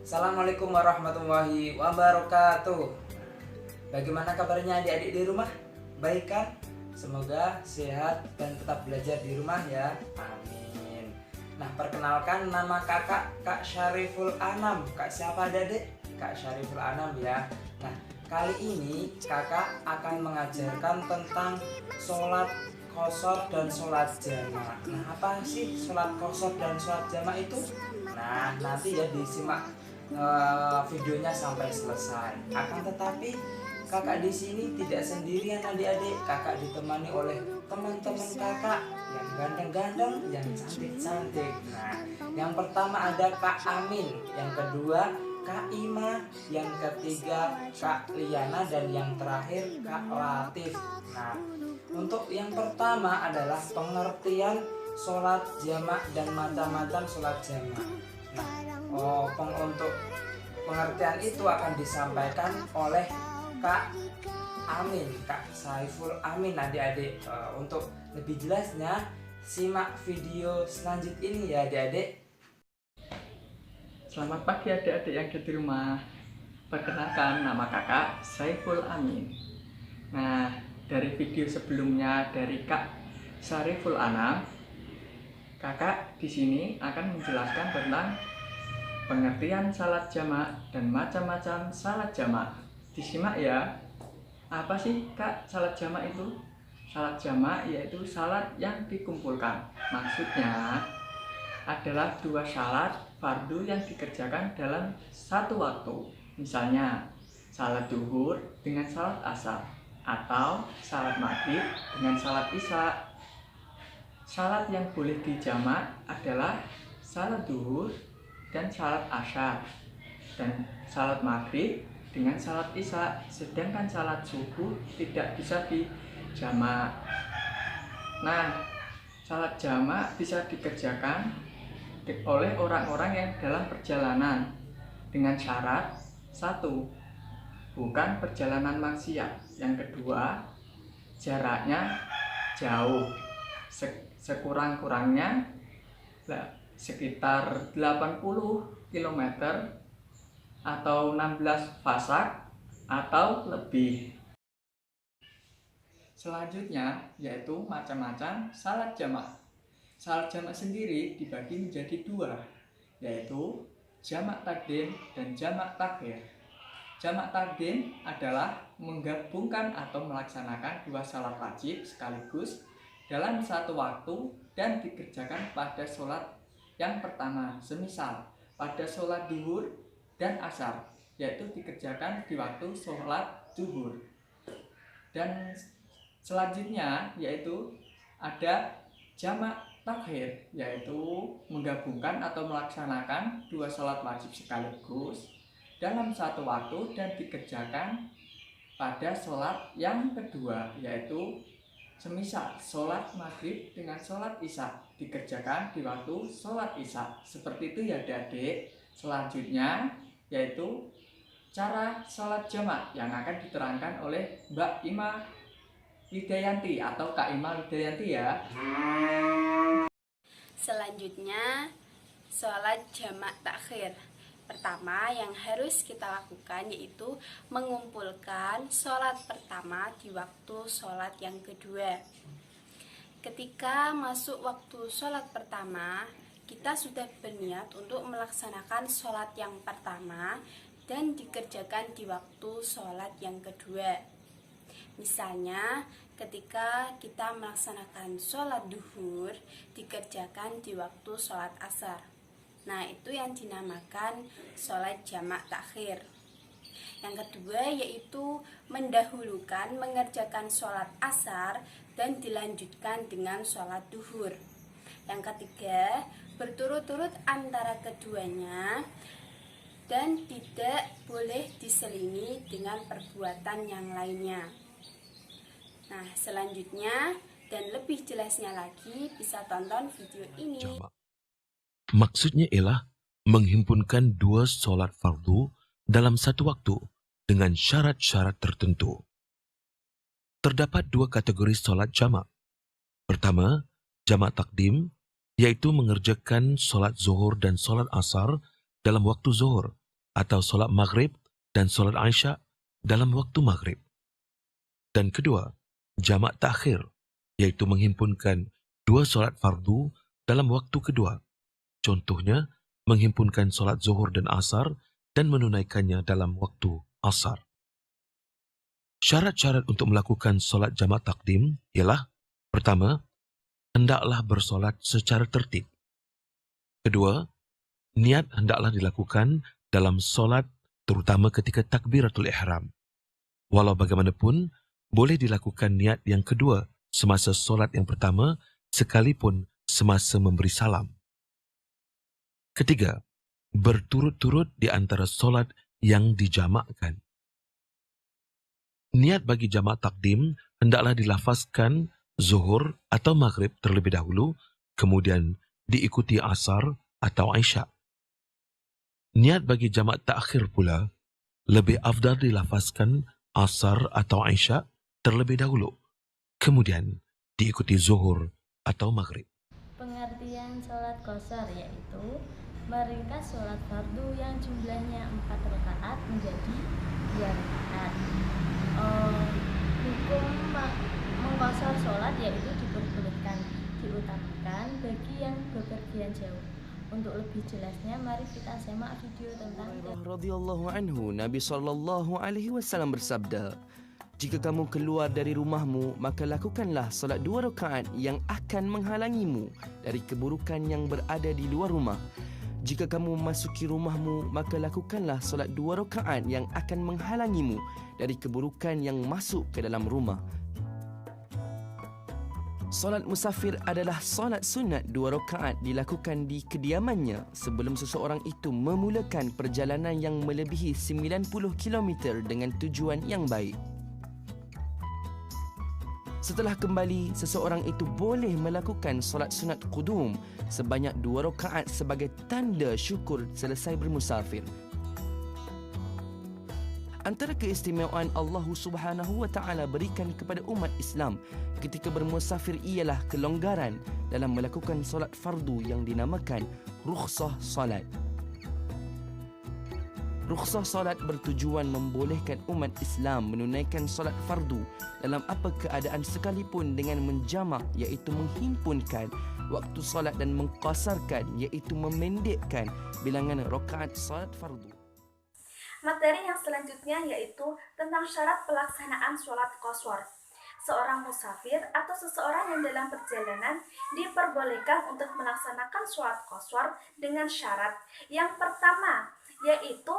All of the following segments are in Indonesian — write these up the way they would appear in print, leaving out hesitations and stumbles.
Assalamualaikum warahmatullahi wabarakatuh. Bagaimana kabarnya adik-adik di rumah? Baik kan? Semoga sehat dan tetap belajar di rumah ya. Amin. Nah, perkenalkan nama kakak, Kak Syariful Anam. Kak siapa adik? Kak Syariful Anam ya. Nah, kali ini kakak akan mengajarkan tentang sholat qashar dan sholat jamak. Nah, apa sih sholat qashar dan sholat jamak itu? Nah, nanti ya disimak videonya sampai selesai. Akan tetapi kakak di sini tidak sendirian adik-adik. Kakak ditemani oleh teman-teman kakak yang ganteng-ganteng, yang cantik-cantik. Nah, yang pertama ada Kak Amin, yang kedua Kak Ima, yang ketiga Kak Liana, dan yang terakhir Kak Latif. Nah, untuk yang pertama adalah pengertian sholat jamak dan macam-macam sholat jamak. Nah, untuk pengertian itu akan disampaikan oleh Kak Amin, Kak Saiful Amin adik-adik. Untuk lebih jelasnya simak video selanjut ini ya adik-adik. Selamat pagi adik-adik yang ada di rumah. Perkenalkan, nama kakak Saiful Amin. Nah, dari video sebelumnya dari Kak Syariful Anam, kakak di sini akan menjelaskan tentang pengertian salat jamak dan macam-macam salat jamak. Disimak ya. Apa sih Kak salat jamak itu? Salat jamak yaitu salat yang dikumpulkan. Maksudnya adalah dua salat fardu yang dikerjakan dalam satu waktu. Misalnya salat zuhur dengan salat asar, atau salat maghrib dengan salat isya. Salat yang boleh dijamak adalah salat zuhur dan salat asar, dan salat maghrib dengan salat isya. Sedangkan salat subuh tidak bisa dijamak. Nah, salat jamak bisa dikerjakan oleh orang-orang yang dalam perjalanan dengan syarat: satu, bukan perjalanan maksiat; yang kedua, jaraknya jauh, sekurang-kurangnya sekitar 80 km atau 16 fasak atau lebih. Selanjutnya yaitu macam-macam salat jamak. Salat jamak sendiri dibagi menjadi dua, yaitu jamak takdim dan jamak takhir. Jamak takdim adalah menggabungkan atau melaksanakan dua salat wajib sekaligus dalam satu waktu dan dikerjakan pada sholat yang pertama. Semisal pada sholat zuhur dan asar, yaitu dikerjakan di waktu sholat zuhur. Dan selanjutnya yaitu ada jamak takhir, yaitu menggabungkan atau melaksanakan dua sholat wajib sekaligus dalam satu waktu dan dikerjakan pada sholat yang kedua, yaitu semisal sholat maghrib dengan sholat isya dikerjakan di waktu sholat isya. Seperti itu ya adik-adik. Selanjutnya yaitu cara sholat jamak yang akan diterangkan oleh Mbak Ima Widayanti atau Kak Ima Widayanti ya. Selanjutnya, sholat jamak takhir. Pertama yang harus kita lakukan yaitu mengumpulkan sholat pertama di waktu sholat yang kedua. Ketika masuk waktu sholat pertama, kita sudah berniat untuk melaksanakan sholat yang pertama dan dikerjakan di waktu sholat yang kedua. Misalnya, ketika kita melaksanakan sholat duhur, dikerjakan di waktu sholat asar. Nah, itu yang dinamakan sholat jamak takhir. Yang kedua yaitu mendahulukan mengerjakan sholat asar dan dilanjutkan dengan sholat duhur. Yang ketiga, berturut-turut antara keduanya dan tidak boleh diselingi dengan perbuatan yang lainnya. Nah, selanjutnya dan lebih jelasnya lagi bisa tonton video ini. Jamak. Maksudnya ialah menghimpunkan dua solat fardu dalam satu waktu dengan syarat-syarat tertentu. Terdapat dua kategori solat jamak. Pertama, jamak takdim, yaitu mengerjakan solat zuhur dan solat asar dalam waktu zuhur atau solat maghrib dan solat Isya dalam waktu maghrib. Dan kedua, jamak takhir, iaitu menghimpunkan dua solat fardu dalam waktu kedua. Contohnya, menghimpunkan solat zuhur dan asar dan menunaikannya dalam waktu asar. Syarat-syarat untuk melakukan solat jamak takdim ialah: pertama, hendaklah bersolat secara tertib. Kedua, niat hendaklah dilakukan dalam solat terutama ketika takbiratul ihram. Walau bagaimanapun, boleh dilakukan niat yang kedua semasa solat yang pertama sekalipun semasa memberi salam. Ketiga, berturut-turut di antara solat yang dijamakkan. Niat bagi jamak takdim hendaklah dilafazkan zuhur atau maghrib terlebih dahulu, kemudian diikuti asar atau Isya. Niat bagi jamak takhir pula lebih afdal dilafazkan asar atau Isya terlebih dahulu, kemudian diikuti zuhur atau maghrib. Pengertian sholat qashar yaitu meringkas sholat fardu yang jumlahnya 4 rakaat menjadi 2 rakaat. Hukum mengqashar sholat yaitu diperbolehkan, diutamakan bagi yang bepergian jauh. Untuk lebih jelasnya, mari kita simak video tentang radhiyallahu anhu. Nabi SAW bersabda, jika kamu keluar dari rumahmu, maka lakukanlah solat 2 rakaat yang akan menghalangimu dari keburukan yang berada di luar rumah. Jika kamu memasuki rumahmu, maka lakukanlah solat 2 rakaat yang akan menghalangimu dari keburukan yang masuk ke dalam rumah. Solat musafir adalah solat sunat 2 rakaat dilakukan di kediamannya sebelum seseorang itu memulakan perjalanan yang melebihi 90 km dengan tujuan yang baik. Setelah kembali, seseorang itu boleh melakukan solat sunat qudum sebanyak 2 rakaat sebagai tanda syukur selesai bermusafir. Antara keistimewaan Allah Subhanahu wa taala berikan kepada umat Islam ketika bermusafir ialah kelonggaran dalam melakukan solat fardu yang dinamakan rukhsah solat. Rukhsah solat bertujuan membolehkan umat Islam menunaikan solat fardu dalam apa keadaan sekalipun dengan menjamak, iaitu menghimpunkan waktu solat, dan mengqasarkan, iaitu memendekkan bilangan rakaat solat fardu. Materi yang selanjutnya yaitu tentang syarat pelaksanaan sholat qashar. Seorang musafir atau seseorang yang dalam perjalanan diperbolehkan untuk melaksanakan sholat qashar dengan syarat. Yang pertama yaitu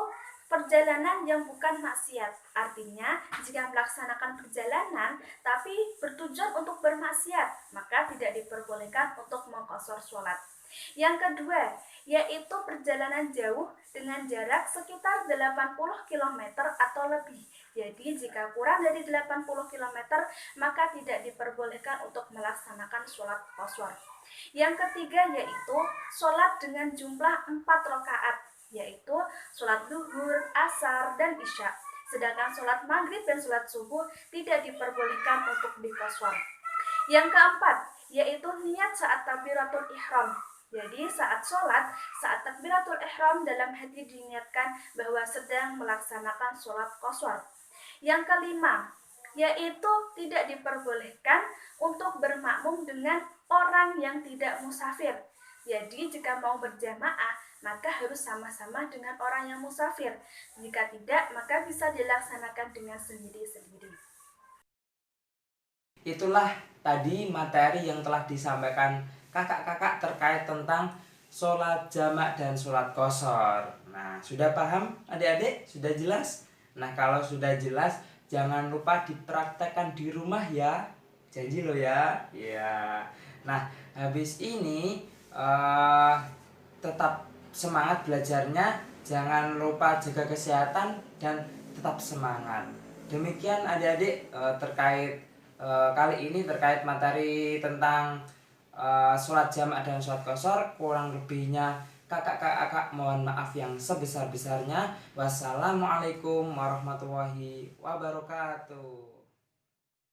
perjalanan yang bukan maksiat. Artinya, jika melaksanakan perjalanan tapi bertujuan untuk bermaksiat, maka tidak diperbolehkan untuk mengqashar sholat. Yang kedua, yaitu perjalanan jauh dengan jarak sekitar 80 km atau lebih. Jadi, jika kurang dari 80 km, maka tidak diperbolehkan untuk melaksanakan sholat qashar. Yang ketiga, yaitu sholat dengan jumlah 4 rakaat, yaitu sholat zuhur, asar, dan isya. Sedangkan sholat maghrib dan sholat subuh tidak diperbolehkan untuk diqashar. Yang keempat, yaitu niat saat takbiratul ihram. Jadi saat sholat, saat takbiratul ihram dalam hati diniatkan bahwa sedang melaksanakan sholat qashar. Yang kelima, yaitu tidak diperbolehkan untuk bermakmum dengan orang yang tidak musafir. Jadi jika mau berjamaah, maka harus sama-sama dengan orang yang musafir. Jika tidak, maka bisa dilaksanakan dengan sendiri-sendiri. Itulah tadi materi yang telah disampaikan kakak-kakak terkait tentang sholat jamak dan sholat qashar. Nah, sudah paham adik-adik? Sudah jelas? Nah, kalau sudah jelas, jangan lupa dipraktekkan di rumah ya. Janji lo ya. Ya. Nah, habis ini tetap semangat belajarnya. Jangan lupa jaga kesehatan dan tetap semangat. Demikian adik-adik terkait kali ini terkait materi tentang sholat jamak dan sholat qashar. Kurang lebihnya kakak-kakak mohon maaf yang sebesar-besarnya. Wassalamualaikum warahmatullahi wabarakatuh.